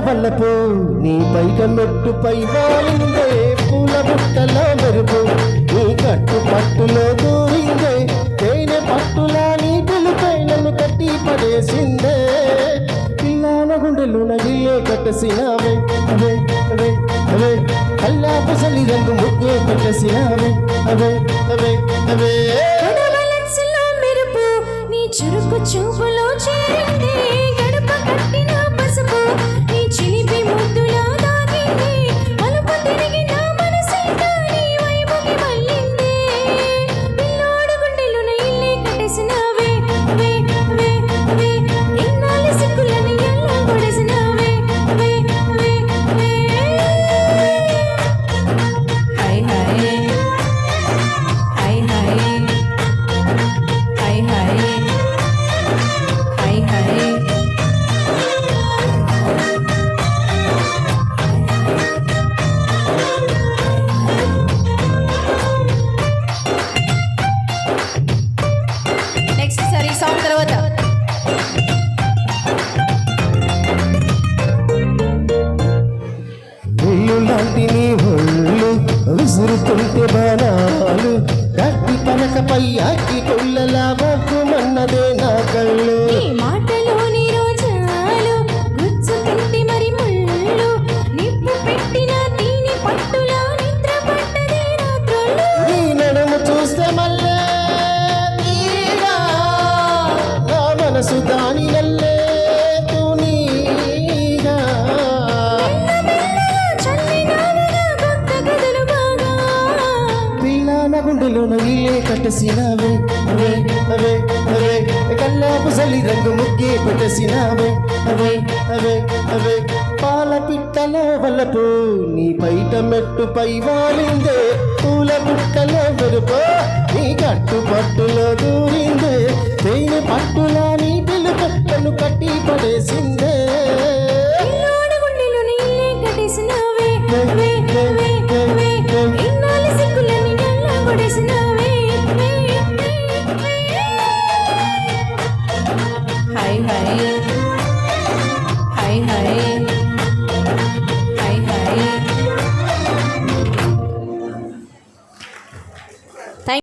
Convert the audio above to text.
వలపు నీ పైట మెట్టుపై వాలిందే పూల బుట్టలో మెరుపు నీ కట్టు పట్టులో దూరిందే తేనె పట్టులా నీ పిలుపై నన్ను కట్టి పడేసిందే పిల్లాల గుండెలు నగిలే కట్టసినావే అవే అవే అవే కల్లా పసలి రంగు ముగ్గే కట్టసినావే అవే అవే అవే మెరుపు నీ చురుకు చూపులో చేరిందే గడప కట్టిన పసుపు నీ చిలిపి ముద్దులా దాగిందే మలుపు తిరిగి నా మనసంతా నీ వైపుకి మళ్ళిందే పిల్లోడు గుండెలున ఇల్లే కట్టేసినావే వే వే వే ఇన్నాళ్ళ సిక్కులని ఎలా కొడేసినావే వే వే వే హై హై హై హై హై హై నెక్స్ట్ సారి సాంగ్ తర్వాత వెళ్ళు లాంటి నీ ఒళ్ళు విసురుతుంటే బాణాలు గట్టి పలకపై అక్కి కొల్లలా మన్నదే నా కళ్ళు ఈ మాటలోని రోజాలు గుచ్చుకుంటే మరి ముళ్ళు నిప్పు పెట్టిన దీని పట్టులా నిద్ర పట్టదే నా కళ్ళు నీ నడుము చూస్తే మళ్ళీ తీరా నా మనసు దాని నల్లే తూనీగా పిల్లాన గుండెలో నగిలే కట్టసినావే అవే అవే అవే కల్లాపు సలి రంగు ముగ్గే పెట్టసినావే అవే అవే అవే పాల పిట్టల వలపు నీ పైట మెట్టుపై వాలిందే పూల పుట్టలో మెరుపు నీ కట్టు పట్టులో దూరిందే తేనె పట్టులా నీ పిలుపు కట్టి పడేసింది